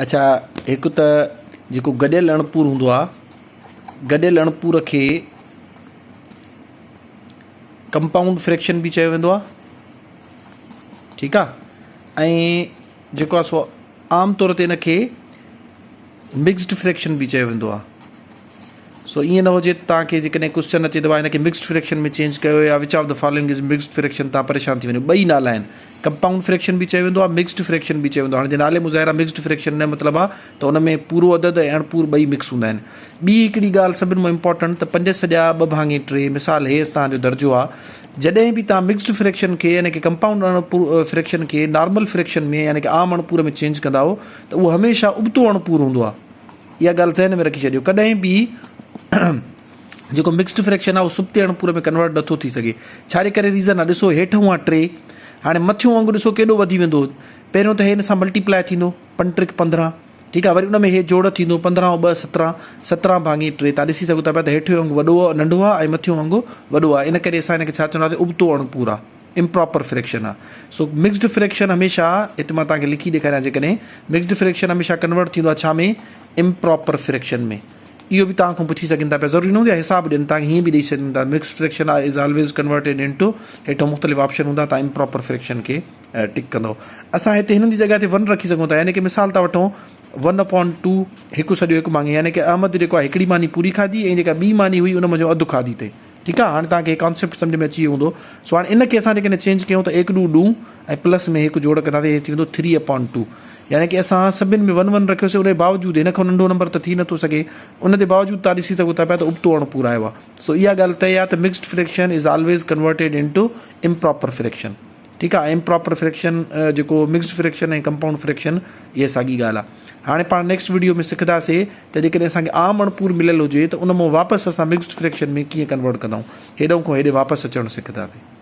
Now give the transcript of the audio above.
अच्छा, हिकु त जेको गॾियल अणपूर हूंदो आहे, गॾियल अणपूर खे कंपाउंड फ्रैक्शन बि चयो वेंदो आहे। ठीकु आहे। ऐं जेको आहे सो आम तौर ते हिन खे मिक्स्ड फ्रैक्शन बि चयो वेंदो आहे। सो ईअं न हुजे तव्हांखे जेकॾहिं क्वेश्चन अचे त हिन खे मिक्स्ड फ्रैक्शन में चेंज कयो या which of the following is mixed fraction, तव्हां परेशान थी वञो। ॿई नाला आहिनि, कंपाउंड फ्रैक्शन बि चयो वेंदो आहे, मिक्स्ड फ्रैक्शन बि चयो वेंदो आहे। हाणे जे नाले मुज़ाहिरा मिक्स्ड फ्रैक्शन न मतिलबु आहे त हुन में पूरो अदद ऐं अणपूर ॿई मिक्स हूंदा आहिनि। ॿी हिकिड़ी ॻाल्हि सभिनि मां इम्पॉर्टेंट त 5 सॼा 2 भाङे 3 मिसाल हेज़ तव्हांजो दर्जो आहे। जॾहिं बि तव्हां मिक्स्ड फ्रैक्शन खे यानी कि कंपाउंड अणपूर फ्रैक्शन खे नॉर्मल फ्रैक्शन में यानी कि आम अणपूर में चेंज कंदा हो त उहो हमेशह उबतो अणपूर हूंदो आहे। इहा ॻाल्हि ज़हन में रखी छॾियो। कॾहिं बि जेको मिक्स्ड फ्रैक्शन आहे उहो सुबते अणपूर में कन्वर्ट नथो थी सघे। छाजे करे रीज़न आहे, ॾिसो हेठि हुआ 3, हाणे मथियों वांगुरु ॾिसो केॾो वधी वेंदो। पहिरियों त हिन सां मल्टीप्लाई थींदो 5 त्रिक 15, ठीकु आहे। वरी उन में हे जोड़ थींदो 15 ऐं 2 17, 17 भाङे 3। तव्हां ॾिसी सघो था पिया त हेठियों वांगुरु वॾो नंढो आहे ऐं मथियों वांगुरु वॾो आहे। इन करे असां हिनखे छा चवंदासीं, उबतो अणपूर आहे, इम्प्रॉपर फ्रैक्शन आहे। सो मिक्स्ड फ्रैक्शन हमेशह, हिते मां तव्हांखे लिखी ॾेखारियां, जेकॾहिं मिक्स्ड फ्रैक्शन हमेशह कन्वर्ट थींदो आहे छा में, इम्प्रॉपर फ्रैक्शन में। इहो बि तव्हां खां पुछी सघनि था पिया, ज़रूरी न हूंदी आहे हिसाब ॾियनि, तव्हांखे हीअं बि ॾेई सघनि था मिक्स्ड फ्रैक्शन आहे इज़ ऑलवेज़ कन्वर्टेड इनटू, हेठो मुख़्तलिफ़ ऑप्शन हूंदा, तव्हां इम्प्रॉपर फ्रैक्शन खे टिक कंदो। असां हिते हिननि जी जॻह ते 1 रखी सघूं था, यानी कि मिसाल था वठूं 1/2 हिकु सॼो हिकु मानी, यानी कि अहमद जेको आहे हिकिड़ी मानी पूरी खाधी ऐं जेका ॿी मानी हुई उन मुंहिंजो अधु खाधी अथई। ठीकु आहे। हाणे तव्हांखे कॉन्सेप्ट सम्झ में अची वियो हूंदो। सो हाणे इन खे असां जेकॾहिं चेंज कयूं त 1/2 ऐं प्लस में हिकु जोड़ कंदासीं, हे थी वेंदो 3/2। यानी कि असां सभिनि में 1 रखियोसीं, उन जे बावजूदि हिन खां नंढो नंबर त थी नथो सघे, उन जे बावजूदि तव्हां ॾिसी सघो था पिया त उबतो अणपूर आयो आहे। सो इहा ॻाल्हि तय आहे त mixed fraction is always converted into improper fraction. ठीकु आहे। इम्प्रॉपर फ्रैक्शन जेको मिक्स्ड फ्रैक्शन ऐं कंपाउंड फ्रैक्शन, इहा साॻी ॻाल्हि आहे। हाणे पाण नेक्स्ट वीडियो में सिखंदासीं त जेकॾहिं असांखे आम अणपूर मिलियल हुजे त उन मां वापसि असां मिक्स्ड फ्रैक्शन में कीअं कन्वर्ट कंदाऊं। हेॾो खां हेॾे वापसि अचणु सिखंदासीं।